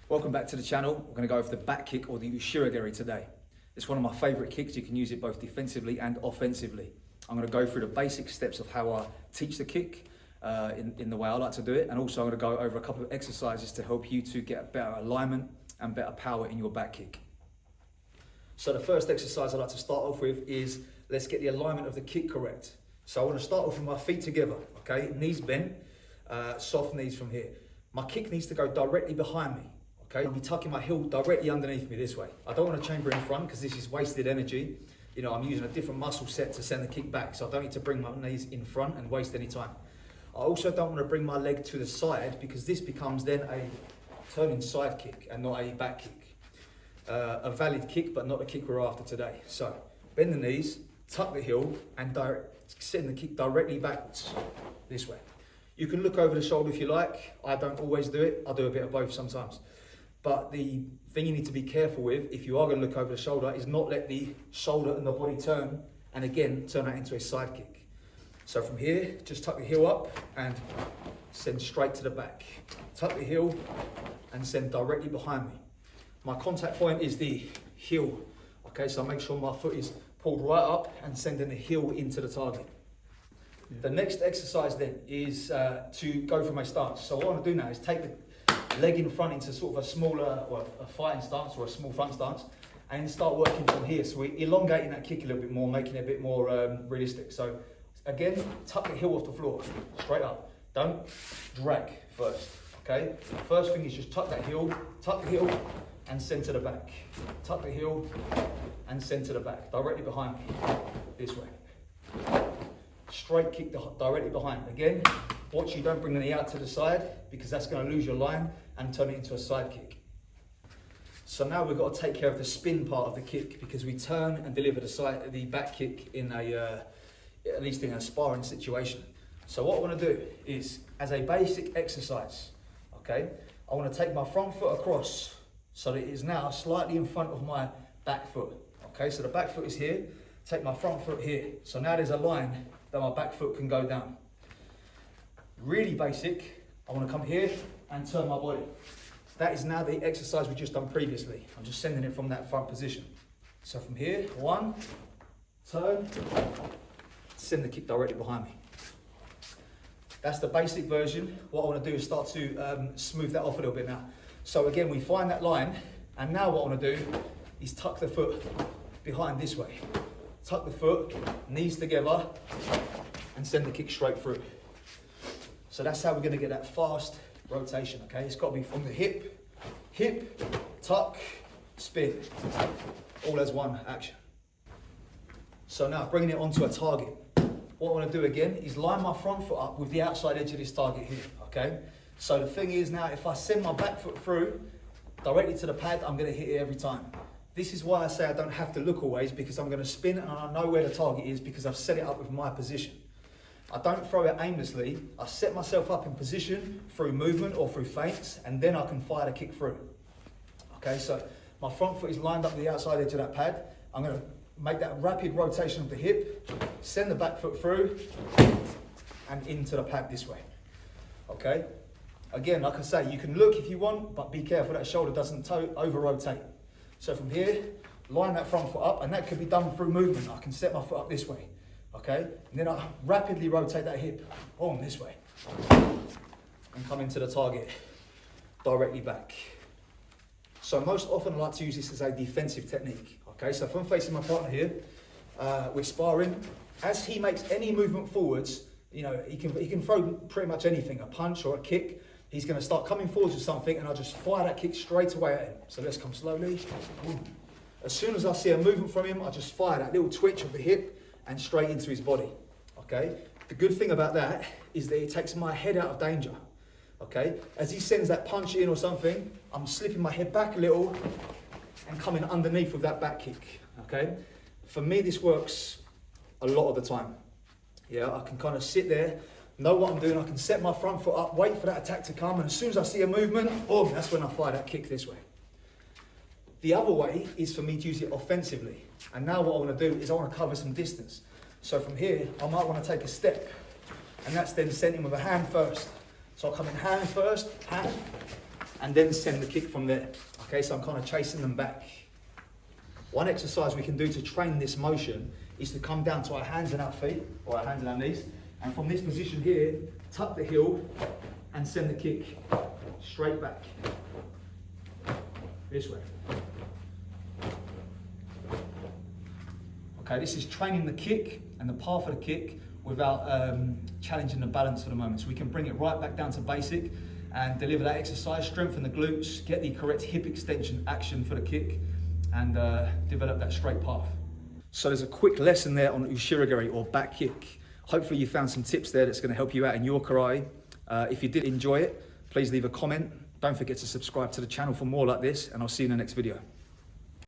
Welcome back to the channel. We're going to go over the back kick or the Ushiro Geri today. It's one of my favourite kicks. You can use it both defensively and offensively. I'm going to go through the basic steps of how I teach the kick in the way I like to do it, and also I'm going to go over a couple of exercises to help you to get better alignment and better power in your back kick. So the first exercise I like to start off with is let's get the alignment of the kick correct. So I want to start off with my feet together, okay? Knees bent, soft knees from here. My kick needs to go directly behind me. Okay, I'll be tucking my heel directly underneath me this way. I don't want to chamber in front because this is wasted energy. You know, I'm using a different muscle set to send the kick back, so I don't need to bring my knees in front and waste any time. I also don't want to bring my leg to the side because this becomes then a turning side kick and not a back kick. A valid kick, but not the kick we're after today. So, bend the knees, tuck the heel, and send the kick directly backwards, this way. You can look over the shoulder if you like. I don't always do it. I do a bit of both sometimes. But the thing you need to be careful with, if you are going to look over the shoulder, is not let the shoulder and the body turn, and again, turn that into a side kick. So from here, just tuck the heel up and send straight to the back. Tuck the heel and send directly behind me. My contact point is the heel. Okay, so make sure my foot is pulled right up and sending the heel into the target. The next exercise then is to go for my stance. So what I want to do now is take the leg in front into sort of a smaller, or a fighting stance or a small front stance, and then start working from here. So we're elongating that kick a little bit more, making it a bit more realistic. So again, tuck the heel off the floor, straight up. Don't drag first, okay? First thing is just tuck the heel, and send to the back. Tuck the heel and send to the back, directly behind me, this way. Straight kick directly behind. Again, watch you don't bring the knee out to the side because that's going to lose your line and turn it into a side kick. So now we've got to take care of the spin part of the kick because we turn and deliver the back kick in at least in a sparring situation. So what I want to do is, as a basic exercise, okay, I want to take my front foot across so that it is now slightly in front of my back foot. Okay, so the back foot is here, take my front foot here. So now there's a line that my back foot can go down. Really basic, I want to come here and turn my body. That is now the exercise we just done previously. I'm just sending it from that front position. So from here, one, turn, send the kick directly behind me. That's the basic version. What I want to do is start to smooth that off a little bit now. So again, we find that line, and now what I want to do is tuck the foot behind this way. Tuck the foot, knees together, and send the kick straight through. So that's how we're going to get that fast rotation, okay? It's got to be from the hip, tuck, spin, all as one action. So now bringing it onto a target. What I want to do again is line my front foot up with the outside edge of this target here, okay? So the thing is now, if I send my back foot through directly to the pad, I'm going to hit it every time. This is why I say I don't have to look always, because I'm going to spin and I know where the target is because I've set it up with my position. I don't throw it aimlessly. I set myself up in position through movement or through feints, and then I can fire the kick through. Okay, so my front foot is lined up to the outside edge of that pad. I'm going to make that rapid rotation of the hip, send the back foot through, and into the pad this way. Okay, again, like I say, you can look if you want, but be careful that shoulder doesn't over-rotate. So from here, line that front foot up, and that could be done through movement. I can set my foot up this way. Okay, and then I rapidly rotate that hip, boom, this way, and come into the target, directly back. So most often I like to use this as a defensive technique. Okay, so if I'm facing my partner here, we're sparring. As he makes any movement forwards, you know, he can throw pretty much anything, a punch or a kick. He's going to start coming forwards with something, and I'll just fire that kick straight away at him. So let's come slowly. Boom. As soon as I see a movement from him, I just fire that little twitch of the hip and straight into his body, okay? The good thing about that is that it takes my head out of danger, okay? As he sends that punch in or something, I'm slipping my head back a little and coming underneath with that back kick, okay? For me, this works a lot of the time. Yeah, I can kind of sit there, know what I'm doing, I can set my front foot up, wait for that attack to come, and as soon as I see a movement, boom, that's when I fire that kick this way. The other way is for me to use it offensively. And now what I want to do is I want to cover some distance. So from here, I might want to take a step. And that's then sending with a hand first. So I'll come in hand first, hand, and then send the kick from there. Okay, so I'm kind of chasing them back. One exercise we can do to train this motion is to come down to our hands and our feet, or our hands and our knees, and from this position here, tuck the heel and send the kick straight back. This way. Okay, this is training the kick and the path of the kick without challenging the balance for the moment. So we can bring it right back down to basic and deliver that exercise, strengthen the glutes, get the correct hip extension action for the kick, and develop that straight path. So there's a quick lesson there on Ushiro Geri, or back kick. Hopefully you found some tips there that's going to help you out in your karate. If you did enjoy it, please leave a comment. Don't forget to subscribe to the channel for more like this, and I'll see you in the next video.